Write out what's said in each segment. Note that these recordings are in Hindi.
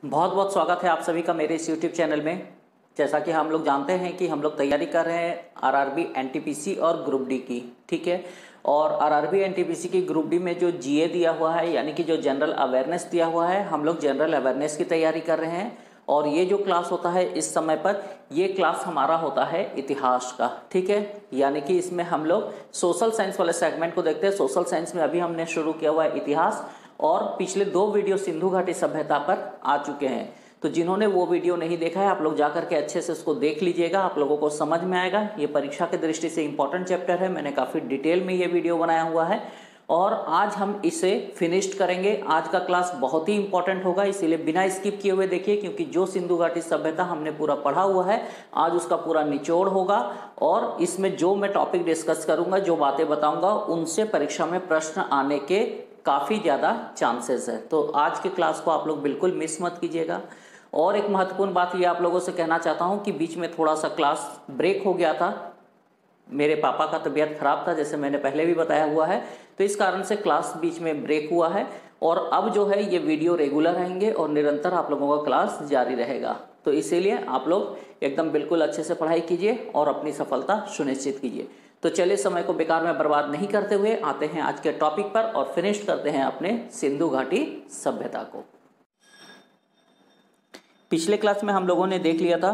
बहुत बहुत स्वागत है आप सभी का मेरे इस यूट्यूब चैनल में। जैसा कि हम लोग जानते हैं कि हम लोग तैयारी कर रहे हैं आरआरबी एनटीपीसी और ग्रुप डी की, ठीक है। और आरआरबी एनटीपीसी की ग्रुप डी में जो जीए दिया हुआ है, यानी कि जो जनरल अवेयरनेस दिया हुआ है, हम लोग जनरल अवेयरनेस की तैयारी कर रहे हैं। और ये जो क्लास होता है इस समय पर, ये क्लास हमारा होता है इतिहास का, ठीक है। यानी कि इसमें हम लोग सोशल साइंस वाले सेगमेंट को देखते हैं। सोशल साइंस में अभी हमने शुरू किया हुआ है इतिहास, और पिछले 2 वीडियो सिंधु घाटी सभ्यता पर आ चुके हैं। तो जिन्होंने वो वीडियो नहीं देखा है, आप लोग जाकर के अच्छे से उसको देख लीजिएगा, आप लोगों को समझ में आएगा। ये परीक्षा की दृष्टि से इंपॉर्टेंट चैप्टर है, मैंने काफ़ी डिटेल में ये वीडियो बनाया हुआ है और आज हम इसे फिनिश्ड करेंगे। आज का क्लास बहुत ही इंपॉर्टेंट होगा, इसीलिए बिना स्किप किए हुए देखिए, क्योंकि जो सिंधु घाटी सभ्यता हमने पूरा पढ़ा हुआ है, आज उसका पूरा निचोड़ होगा। और इसमें जो मैं टॉपिक डिस्कस करूंगा, जो बातें बताऊंगा, उनसे परीक्षा में प्रश्न आने के काफ़ी ज़्यादा चांसेस है। तो आज के क्लास को आप लोग बिल्कुल मिस मत कीजिएगा। और एक महत्वपूर्ण बात ये आप लोगों से कहना चाहता हूँ कि बीच में थोड़ा सा क्लास ब्रेक हो गया था। मेरे पापा का तबीयत खराब था, जैसे मैंने पहले भी बताया हुआ है, तो इस कारण से क्लास बीच में ब्रेक हुआ है। और अब जो है ये वीडियो रेगुलर रहेंगे और निरंतर आप लोगों का क्लास जारी रहेगा। तो इसीलिए आप लोग एकदम बिल्कुल अच्छे से पढ़ाई कीजिए और अपनी सफलता सुनिश्चित कीजिए। तो चलिए, समय को बेकार में बर्बाद नहीं करते हुए आते हैं आज के टॉपिक पर और फिनिश करते हैं अपने सिंधु घाटी सभ्यता को। पिछले क्लास में हम लोगों ने देख लिया था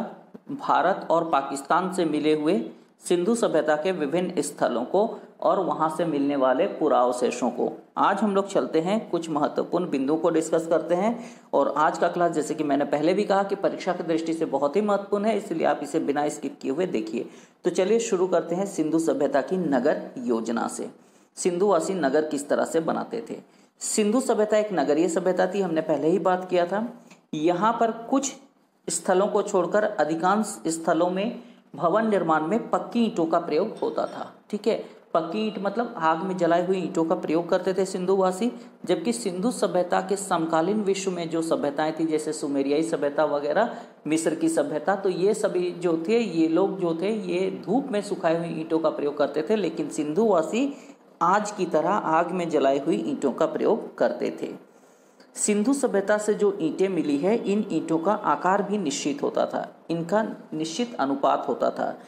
भारत और पाकिस्तान से मिले हुए सिंधु सभ्यता के विभिन्न स्थलों को और वहां से मिलने वाले पुरावशेषों को। आज हम लोग चलते हैं, कुछ महत्वपूर्ण बिंदुओं को डिस्कस करते हैं। और आज का क्लास, जैसे कि मैंने पहले भी कहा, कि परीक्षा की दृष्टि से बहुत ही महत्वपूर्ण है, इसलिए आप इसे बिना स्किप किए हुए देखिए। तो चलिए शुरू करते हैं सिंधु सभ्यता की नगर योजना से। सिंधुवासी नगर किस तरह से बनाते थे। सिंधु सभ्यता एक नगरीय सभ्यता थी, हमने पहले ही बात किया था। यहाँ पर कुछ स्थलों को छोड़कर अधिकांश स्थलों में भवन निर्माण में पक्की ईंटों का प्रयोग होता था, ठीक है। पक्की ईंट मतलब आग में जलाई हुई ईंटों का प्रयोग करते थे सिंधुवासी। जबकि सिंधु सभ्यता के समकालीन विश्व में जो सभ्यताएं थी, जैसे सुमेरियाई सभ्यता वगैरह, मिस्र की सभ्यता, तो ये सभी जो थे, ये लोग जो थे, ये धूप में सुखाई हुई ईंटों का प्रयोग करते थे। लेकिन सिंधुवासी आज की तरह आग में जलाई हुई ईंटों का प्रयोग करते थे। सिंधु सभ्यता से जो ईंटें मिली है, इन ईंटों का आकार भी निश्चित होता था, इनका निश्चित अनुपात होता था।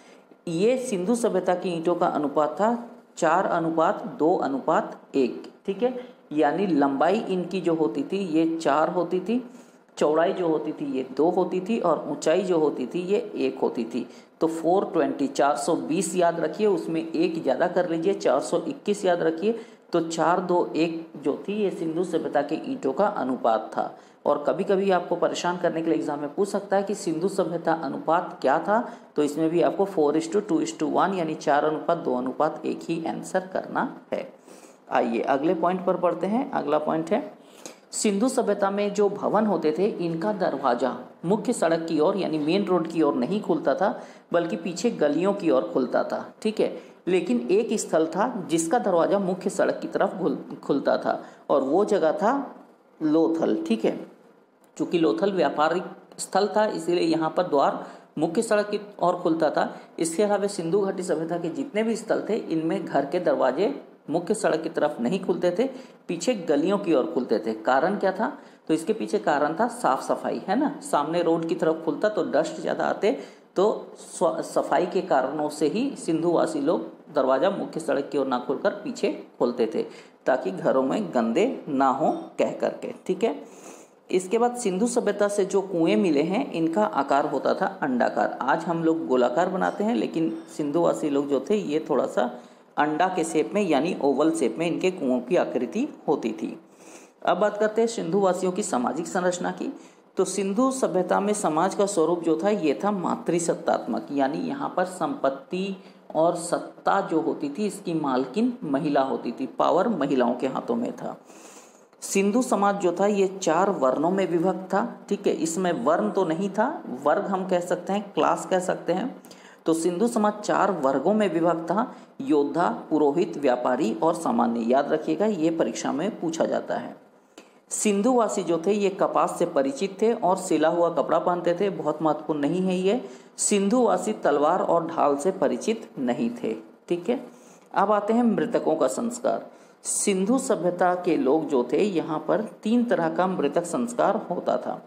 ये सिंधु सभ्यता की ईंटों का अनुपात था 4:2:1, ठीक है। यानी लंबाई इनकी जो होती थी ये 4 होती थी, चौड़ाई जो होती थी ये 2 होती थी, और ऊंचाई जो होती थी ये 1 होती थी। तो 420 420 याद रखिए, उसमें 1 ज़्यादा कर लीजिए, 421 याद रखिए। तो 4:2:1 जो थी, ये सिंधु सभ्यता के ईंटों का अनुपात था। और कभी कभी आपको परेशान करने के लिए एग्जाम में पूछ सकता है कि सिंधु सभ्यता अनुपात क्या था, तो इसमें भी आपको 4:2:1 यानी 4:2:1 ही आंसर करना है। आइए अगले पॉइंट पर पढ़ते हैं। अगला पॉइंट है, सिंधु सभ्यता में जो भवन होते थे, इनका दरवाजा मुख्य सड़क की ओर यानी मेन रोड की ओर नहीं खुलता था, बल्कि पीछे गलियों की ओर खुलता था, ठीक है। लेकिन एक स्थल था जिसका दरवाजा मुख्य सड़क की तरफ खुलता था, और वो जगह था लोथल, ठीक है। चूंकि लोथल व्यापारिक स्थल था, इसीलिए यहाँ पर द्वार मुख्य सड़क की ओर खुलता था। इसके अलावा सिंधु घाटी सभ्यता के जितने भी स्थल थे, इनमें घर के दरवाजे मुख्य सड़क की तरफ नहीं खुलते थे, पीछे गलियों की ओर खुलते थे। कारण क्या था, तो इसके पीछे कारण था साफ सफाई, है ना। सामने रोड की तरफ खुलता तो डस्ट ज़्यादा आते, तो सफाई के कारणों से ही सिंधुवासी लोग दरवाजा मुख्य सड़क की ओर ना खोलकर पीछे खोलते थे, ताकि घरों में गंदे ना हो कह करके, ठीक है। इसके बाद सिंधु सभ्यता से जो कुएं मिले हैं, इनका आकार होता था अंडाकार। आज हम लोग गोलाकार बनाते हैं, लेकिन सिंधुवासी लोग जो थे, ये थोड़ा सा अंडा के शेप में यानी ओवल शेप में इनके कुओं की आकृति होती थी। अब बात करते हैं सिंधुवासियों की सामाजिक संरचना की। तो सिंधु सभ्यता में समाज का स्वरूप जो था, ये था मातृसत्तात्मक, यानी यहाँ पर संपत्ति और सत्ता जो होती थी, इसकी मालकिन महिला होती थी, पावर महिलाओं के हाथों में था। सिंधु समाज जो था, ये 4 वर्णों में विभक्त था, ठीक है। इसमें वर्ण तो नहीं था, वर्ग हम कह सकते हैं, क्लास कह सकते हैं। तो सिंधु समाज 4 वर्गों में विभक्त था, योद्धा, पुरोहित, व्यापारी और सामान्य। याद रखिएगा, ये परीक्षा में पूछा जाता है। सिंधुवासी जो थे, ये कपास से परिचित थे और सिला हुआ कपड़ा पहनते थे। बहुत महत्वपूर्ण नहीं है ये। सिंधुवासी तलवार और ढाल से परिचित नहीं थे, ठीक है। अब आते हैं मृतकों का संस्कार। सिंधु सभ्यता के लोग जो थे, यहाँ पर 3 तरह का मृतक संस्कार होता था।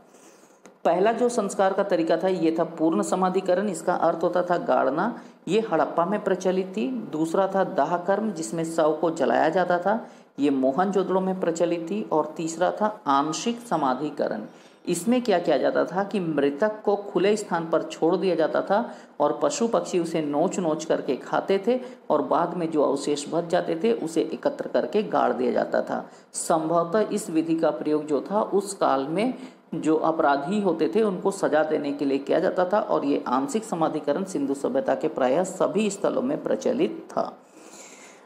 पहला जो संस्कार का तरीका था ये था पूर्ण समाधिकरण, इसका अर्थ होता था गाड़ना, ये हड़प्पा में प्रचलित थी। दूसरा था दाह कर्म, जिसमें शव को जलाया जाता था, ये मोहनजोदड़ो में प्रचलित थी। और तीसरा था आंशिक समाधिकरण, इसमें क्या किया जाता था कि मृतक को खुले स्थान पर छोड़ दिया जाता था और पशु पक्षी उसे नोच नोच करके खाते थे और बाद में जो अवशेष बच जाते थे उसे एकत्र करके गाड़ दिया जाता था। संभवतः इस विधि का प्रयोग जो था उस काल में जो अपराधी होते थे उनको सजा देने के लिए किया जाता था और ये आंशिक समाधिकरण सिंधु सभ्यता के प्रायः सभी स्थलों में प्रचलित था।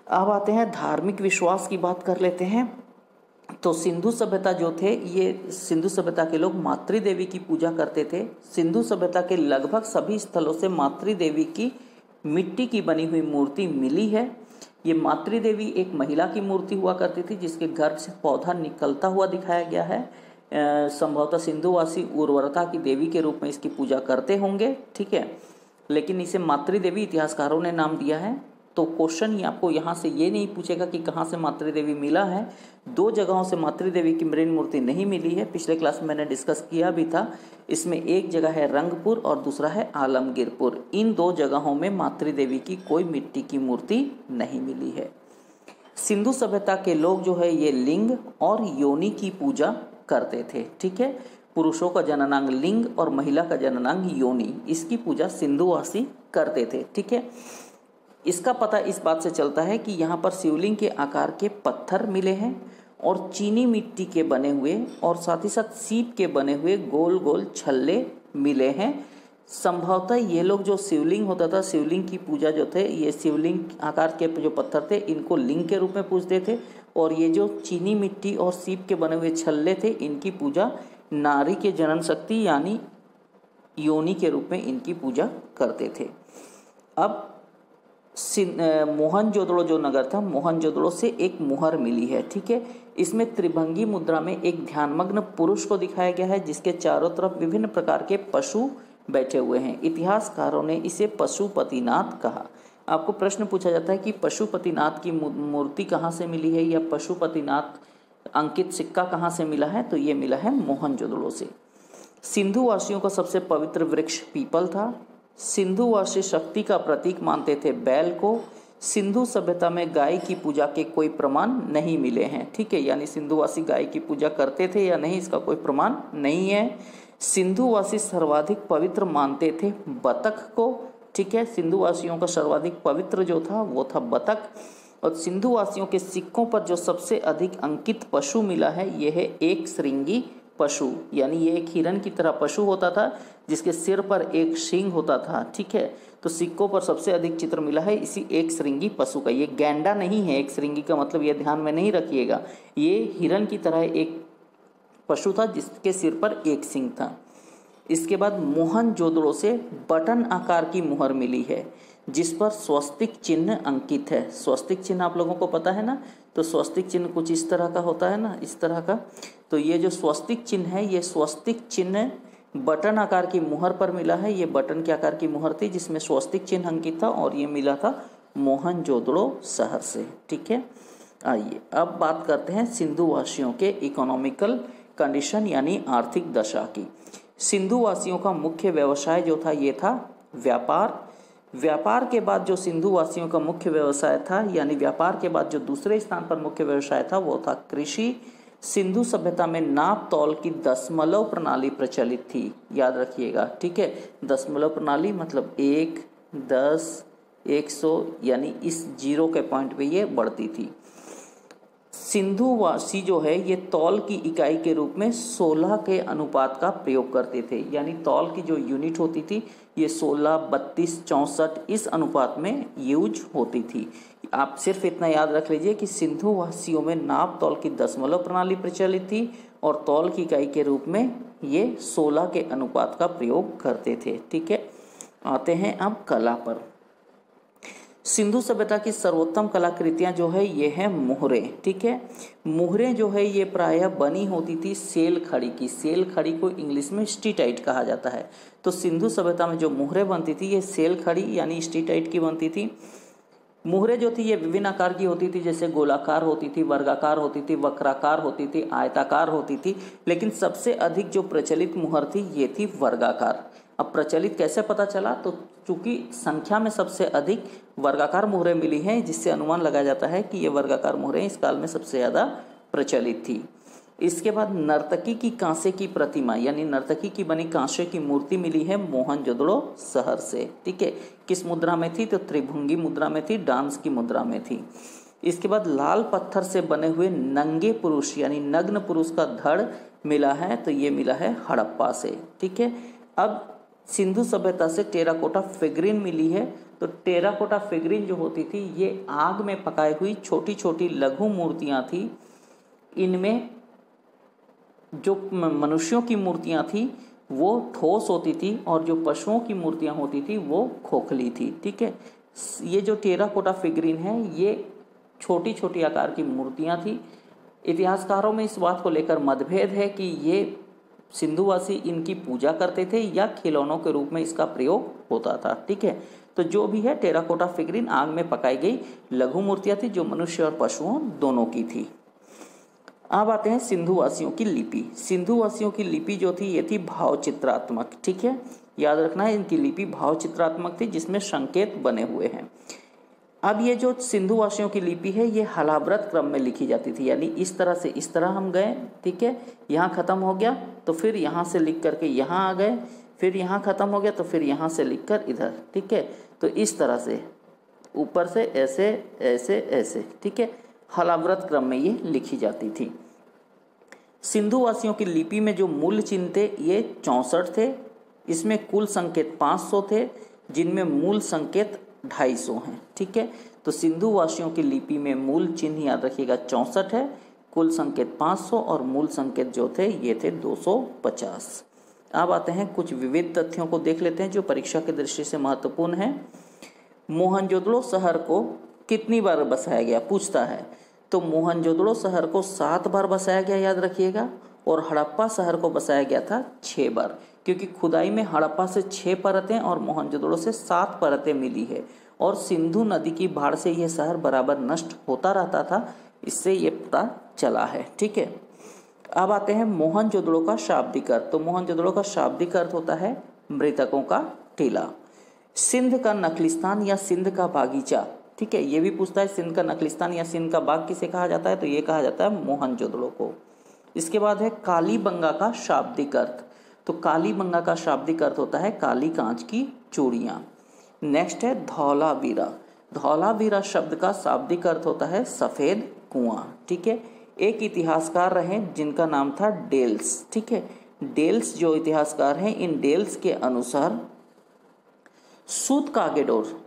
अब आते हैं धार्मिक विश्वास की बात कर लेते हैं। तो सिंधु सभ्यता जो थे, ये सिंधु सभ्यता के लोग मातृ देवी की पूजा करते थे। सिंधु सभ्यता के लगभग सभी स्थलों से मातृ देवी की मिट्टी की बनी हुई मूर्ति मिली है। ये मातृ देवी एक महिला की मूर्ति हुआ करती थी जिसके गर्भ से पौधा निकलता हुआ दिखाया गया है। संभवतः सिंधुवासी उर्वरता की देवी के रूप में इसकी पूजा करते होंगे, ठीक है, लेकिन इसे मातृ देवी इतिहासकारों ने नाम दिया है। तो क्वेश्चन ही आपको यहाँ से ये नहीं पूछेगा कि कहाँ से मातृ देवी मिला है। 2 जगहों से मातृ देवी की मृण मूर्ति नहीं मिली है, पिछले क्लास में मैंने डिस्कस किया भी था। इसमें एक जगह है रंगपुर और दूसरा है आलमगीरपुर। इन 2 जगहों में मातृ देवी की कोई मिट्टी की मूर्ति नहीं मिली है। सिंधु सभ्यता के लोग जो है ये लिंग और योनि की पूजा करते थे, ठीक है। पुरुषों का जननांग लिंग और महिला का जननांग योनि, इसकी पूजा सिंधुवासी करते थे, ठीक है। इसका पता इस बात से चलता है कि यहाँ पर शिवलिंग के आकार के पत्थर मिले हैं और चीनी मिट्टी के बने हुए और साथ ही साथ सीप के बने हुए गोल गोल छल्ले मिले हैं। संभवतः ये लोग जो शिवलिंग होता था, शिवलिंग की पूजा जो थे, ये शिवलिंग आकार के जो पत्थर थे इनको लिंग के रूप में पूजते थे और ये जो चीनी मिट्टी और सीप के बने हुए छल्ले थे इनकी पूजा नारी के जनन शक्ति यानी योनि के रूप में इनकी पूजा करते थे। अब मोहनजोदड़ो जो नगर था, मोहनजोदड़ो से एक मुहर मिली है, ठीक है। इसमें त्रिभंगी मुद्रा में एक ध्यानमग्न पुरुष को दिखाया गया है जिसके चारों तरफ विभिन्न प्रकार के पशु बैठे हुए हैं। इतिहासकारों ने इसे पशुपतिनाथ कहा। आपको प्रश्न पूछा जाता है कि पशुपतिनाथ की मूर्ति कहाँ से मिली है या पशुपतिनाथ अंकित सिक्का कहाँ से मिला है, तो ये मिला है मोहनजोदड़ो से। सिंधु वासियों का सबसे पवित्र वृक्ष पीपल था। सिंधुवासी शक्ति का प्रतीक मानते थे बैल को। सिंधु सभ्यता में गाय की पूजा के कोई प्रमाण नहीं मिले हैं, ठीक है, यानी सिंधुवासी गाय की पूजा करते थे या नहीं इसका कोई प्रमाण नहीं है। सिंधुवासी सर्वाधिक पवित्र मानते थे बतख को, ठीक है। सिंधुवासियों का सर्वाधिक पवित्र जो था वो था बतख। और सिंधुवासियों के सिक्कों पर जो सबसे अधिक अंकित पशु मिला है ये है एक श्रृंगी पशु, यानी ये एक हिरण की तरह पशु होता था जिसके सिर पर एक सींग होता था, ठीक है। तो सिक्कों पर सबसे अधिक चित्र मिला है इसी एक श्रृंगी पशु का। ये गैंडा नहीं है, एक श्रृंगी का मतलब ये ध्यान में नहीं रखिएगा, ये हिरण की तरह एक पशु था जिसके सिर पर एक सींग था। इसके बाद मोहनजोदड़ो से बटन आकार की मुहर मिली है जिस पर स्वस्तिक चिन्ह अंकित है। स्वस्तिक चिन्ह आप लोगों को पता है ना, तो स्वस्तिक चिन्ह कुछ इस तरह का होता है ना, इस तरह का। तो ये जो स्वस्तिक चिन्ह है ये स्वस्तिक चिन्ह बटन आकार की मुहर पर मिला है। ये बटन के आकार की मुहर थी जिसमें स्वस्तिक चिन्ह अंकित था और ये मिला था मोहनजोदड़ो शहर से, ठीक है। आइए अब बात करते हैं सिंधु वासियों के इकोनॉमिकल कंडीशन यानी आर्थिक दशा की। सिंधु वासियों का मुख्य व्यवसाय जो था ये था व्यापार। व्यापार के बाद जो सिंधु वासियों का मुख्य व्यवसाय था यानी व्यापार के बाद जो दूसरे स्थान पर मुख्य व्यवसाय था वो था कृषि। सिंधु सभ्यता में नाप तौल की दशमलव प्रणाली प्रचलित थी, याद रखिएगा, ठीक है। दशमलव प्रणाली मतलब 1, 10, 100 यानी इस जीरो के पॉइंट पे ये बढ़ती थी। सिंधुवासी जो है ये तौल की इकाई के रूप में 16 के अनुपात का प्रयोग करते थे, यानी तौल की जो यूनिट होती थी ये 16, 32, 64 इस अनुपात में यूज होती थी। आप सिर्फ इतना याद रख लीजिए कि सिंधुवासियों में नाप तौल की दशमलव प्रणाली प्रचलित थी और तौल की इकाई के रूप में ये 16 के अनुपात का प्रयोग करते थे, ठीक है। आते हैं अब कला पर। सिंधु सभ्यता की सर्वोत्तम कलाकृतियाँ जो है ये है मोहरें, ठीक है। मोहरें जो है ये प्रायः बनी होती थी सेल खड़ी की। सेल खड़ी को इंग्लिश में स्टीटाइट कहा जाता है। तो सिंधु सभ्यता में जो मोहरें बनती थी ये सेल खड़ी यानी स्टीटाइट की बनती थी। मुहरें जो थी ये विभिन्न आकार की होती थी, जैसे गोलाकार होती थी, वर्गाकार होती थी, वक्राकार होती थी, आयताकार होती थी, लेकिन सबसे अधिक जो प्रचलित मुहर थी ये थी वर्गाकार। अब प्रचलित कैसे पता चला, तो चूंकि संख्या में सबसे अधिक वर्गाकार मुहरें मिली हैं, जिससे अनुमान लगाया जाता है कि ये वर्गाकार मुहरें इस काल में सबसे ज़्यादा प्रचलित थी। इसके बाद नर्तकी की कांसे की प्रतिमा यानी नर्तकी की बनी कांसे की मूर्ति मिली है मोहनजोदड़ो शहर से। ठीक है, किस मुद्रा में थी, तो त्रिभंगी मुद्रा में थी, डांस की मुद्रा में थी। इसके बाद लाल पत्थर से बने हुए नंगे पुरुष यानी नग्न पुरुष का धड़ मिला है, तो ये मिला है हड़प्पा से। ठीक है, अब सिंधु सभ्यता से टेराकोटा फिगरिन मिली है, तो टेराकोटा फिगरिन जो होती थी ये आग में पकाई हुई छोटी छोटी लघु मूर्तियां थी। इनमें जो मनुष्यों की मूर्तियां थी वो ठोस होती थी और जो पशुओं की मूर्तियां होती थी वो खोखली थी। ठीक है, ये जो टेराकोटा फिगरिन है ये छोटी छोटी आकार की मूर्तियां थी। इतिहासकारों में इस बात को लेकर मतभेद है कि ये सिंधुवासी इनकी पूजा करते थे या खिलौनों के रूप में इसका प्रयोग होता था। ठीक है, तो जो भी है टेराकोटा फिगरिन आग में पकाई गई लघु मूर्तियां थी जो मनुष्य और पशुओं दोनों की थी। अब आते हैं सिंधुवासियों की लिपि। सिंधुवासियों की लिपि जो थी ये थी भावचित्रात्मक। ठीक है, याद रखना है इनकी लिपि भावचित्रात्मक थी जिसमें संकेत बने हुए हैं। अब ये जो सिंधुवासियों की लिपि है ये हलाव्रत क्रम में लिखी जाती थी, यानी इस तरह से इस तरह हम गए। ठीक है, यहाँ खत्म हो गया तो फिर यहाँ से लिख करके यहाँ आ गए, फिर यहाँ खत्म हो गया तो फिर यहाँ से लिख कर इधर। ठीक है, तो इस तरह से ऊपर से ऐसे ऐसे ऐसे। ठीक है, हलाव्रत क्रम में ये लिखी जाती थी। सिंधुवासियों की लिपि में जो मूल चिन्ह थे ये 64 थे। इसमें कुल संकेत 500 थे जिनमें मूल संकेत 250 हैं। ठीक है, तो सिंधुवासियों की लिपि में मूल चिन्ह याद रखिएगा 64 है, कुल संकेत 500 और मूल संकेत जो थे ये थे 250। अब आते हैं कुछ विविध तथ्यों को देख लेते हैं जो परीक्षा की दृष्टि से महत्वपूर्ण है। मोहनजोदड़ो शहर को कितनी बार बसाया गया पूछता है, तो मोहनजोदड़ो शहर को 7 बार बसाया गया याद रखिएगा, और हड़प्पा शहर को बसाया गया था 6 बार, क्योंकि खुदाई में हड़प्पा से 6 परतें और मोहनजोदड़ो से 7 परतें मिली है, और सिंधु नदी की बाढ़ से यह शहर बराबर नष्ट होता रहता था, इससे ये पता चला है। ठीक है, अब आते हैं मोहनजोदड़ो का शाब्दिक अर्थ। तो मोहनजोदड़ो का शाब्दिक अर्थ होता है मृतकों का टीला। सिंध का नखलिस्तान या सिंध का बागीचा। ठीक है, ये भी पूछता है सिंध का नखलिस्तान या सिंध का बाग किसे कहा जाता है, तो ये कहा जाता है मोहनजोदड़ो को। इसके बाद है कालीबंगा का शाब्दिक अर्थ। तो कालीबंगा का शाब्दिक अर्थ होता है काली कांच की चूड़ियाँ। नेक्स्ट है धौलावीरा। धौलावीरा शब्द का शाब्दिक अर्थ होता है सफ़ेद कुआं। ठीक है, एक इतिहासकार रहे जिनका नाम था डेल्स। ठीक है, डेल्स जो इतिहासकार हैं, इन डेल्स के अनुसार सूतकागेडोर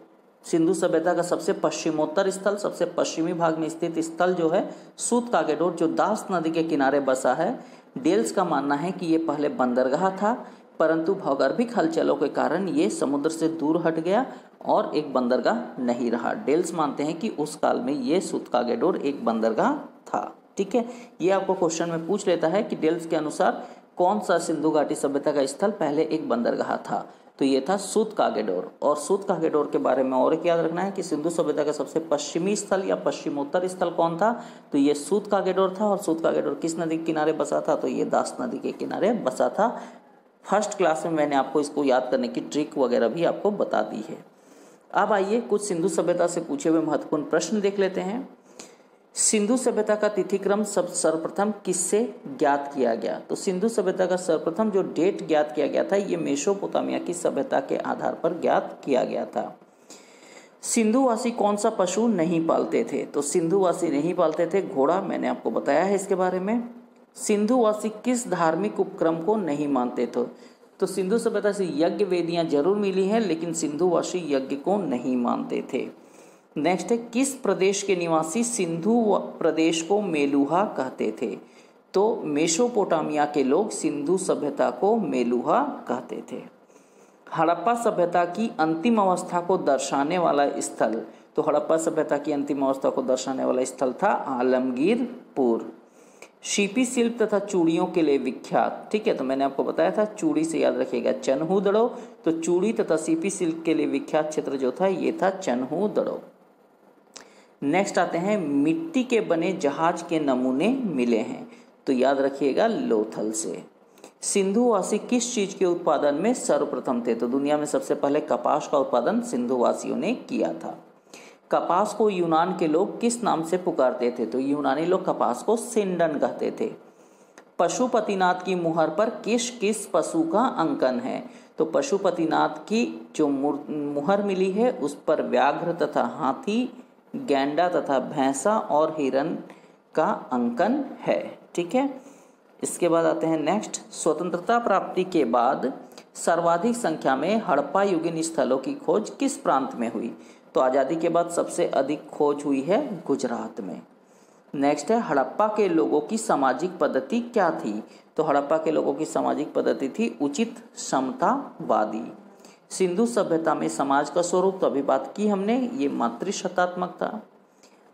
सिंधु सभ्यता का सबसे पश्चिमोत्तर स्थल, सबसे पश्चिमी भाग में स्थित स्थल जो है सूतकागेडोर, जो दास नदी के किनारे बसा है। डेल्स का मानना है कि ये पहले बंदरगाह था, परंतु भौगोलिक हलचलों के कारण ये समुद्र से दूर हट गया और एक बंदरगाह नहीं रहा। डेल्स मानते हैं कि उस काल में ये सूतकागेडोर एक बंदरगाह था। ठीक है, ये आपको क्वेश्चन में पूछ लेता है कि डेल्स के अनुसार कौन सा सिंधु घाटी सभ्यता का स्थल पहले एक बंदरगाह था, तो ये था सूतकागेडोर। और सूतकागेडोर के बारे में और एक याद रखना है कि सिंधु सभ्यता का सबसे पश्चिमी स्थल या पश्चिमोत्तर स्थल कौन था, तो ये सूतकागेडोर था। और सूतकागेडोर किस नदी के किनारे बसा था, तो ये दास नदी के किनारे बसा था। फर्स्ट क्लास में मैंने आपको इसको याद करने की ट्रिक वगैरह भी आपको बता दी है। अब आइए कुछ सिंधु सभ्यता से पूछे हुए महत्वपूर्ण प्रश्न देख लेते हैं। सिंधु सभ्यता का तिथिक्रम सर्वप्रथम किससे ज्ञात किया गया, तो सिंधु सभ्यता का सर्वप्रथम जो डेट ज्ञात किया गया था ये मेसोपोटामिया की सभ्यता के आधार पर ज्ञात किया गया था। सिंधुवासी कौन सा पशु नहीं पालते थे, तो सिंधुवासी नहीं पालते थे घोड़ा, मैंने आपको बताया है इसके बारे में। सिंधुवासी किस धार्मिक उपक्रम को नहीं मानते थे, तो सिंधु सभ्यता से यज्ञ वेदियां जरूर मिली हैं लेकिन सिंधुवासी यज्ञ को नहीं मानते थे। नेक्स्ट है किस प्रदेश के निवासी सिंधु प्रदेश को मेलुहा कहते थे, तो मेसोपोटामिया के लोग सिंधु सभ्यता को मेलुहा कहते थे। हड़प्पा सभ्यता की अंतिम अवस्था को दर्शाने वाला स्थल, तो हड़प्पा सभ्यता की अंतिम अवस्था को दर्शाने वाला स्थल था आलमगीरपुर। शिल्पी शिल्प तथा चूड़ियों के लिए विख्यात। ठीक है, तो मैंने आपको बताया था चूड़ी से याद रखिएगा चन्हूदड़ो, तो चूड़ी तथा शिल्पी शिल्प के लिए विख्यात क्षेत्र जो था ये था चन्हूदड़ो। नेक्स्ट आते हैं, मिट्टी के बने जहाज के नमूने मिले हैं, तो याद रखिएगा लोथल से। सिंधुवासी किस चीज के उत्पादन में सर्वप्रथम थे? तो दुनिया में सबसे पहले कपास का उत्पादन सिंधुवासियों ने किया था। कपास को यूनान के लोग किस नाम से पुकारते थे? तो यूनानी लोग कपास को सिंडन कहते थे। पशुपतिनाथ की मुहर पर किस किस पशु का अंकन है? तो पशुपतिनाथ की जो मुहर मिली है उस पर व्याघ्र तथा हाथी, गैंडा तथा भैंसा और हिरन का अंकन है। ठीक है, इसके बाद आते हैं नेक्स्ट, स्वतंत्रता प्राप्ति के बाद सर्वाधिक संख्या में हड़प्पा युगीन स्थलों की खोज किस प्रांत में हुई? तो आज़ादी के बाद सबसे अधिक खोज हुई है गुजरात में। नेक्स्ट है, हड़प्पा के लोगों की सामाजिक पद्धति क्या थी? तो हड़प्पा के लोगों की सामाजिक पद्धति थी उचित समतावादी। सिंधु सभ्यता में समाज का स्वरूप, तो अभी बात की हमने, ये मातृसत्तात्मक था।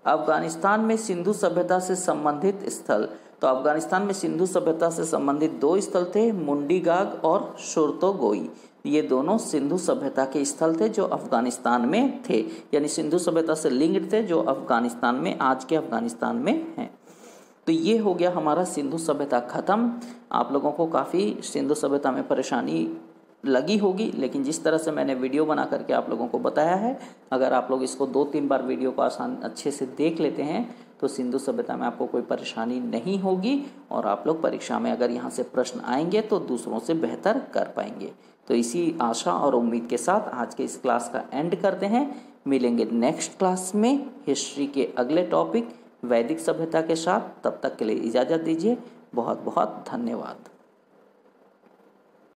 अफगानिस्तान में सिंधु सभ्यता से संबंधित स्थल, तो अफगानिस्तान में सिंधु सभ्यता से संबंधित दो स्थल थे, मुंडीगाग और शुरतोगोई। ये दोनों सिंधु सभ्यता के स्थल थे जो अफगानिस्तान में थे, यानी सिंधु सभ्यता से लिंक्ड थे, जो अफगानिस्तान में, आज के अफगानिस्तान में हैं। तो ये हो गया हमारा सिंधु सभ्यता खत्म। आप लोगों को काफ़ी सिंधु सभ्यता में परेशानी लगी होगी, लेकिन जिस तरह से मैंने वीडियो बना करके आप लोगों को बताया है, अगर आप लोग इसको 2-3 बार वीडियो को अच्छे से देख लेते हैं तो सिंधु सभ्यता में आपको कोई परेशानी नहीं होगी और आप लोग परीक्षा में अगर यहाँ से प्रश्न आएंगे तो दूसरों से बेहतर कर पाएंगे। तो इसी आशा और उम्मीद के साथ आज के इस क्लास का एंड करते हैं। मिलेंगे नेक्स्ट क्लास में हिस्ट्री के अगले टॉपिक वैदिक सभ्यता के साथ। तब तक के लिए इजाज़त दीजिए। बहुत बहुत धन्यवाद।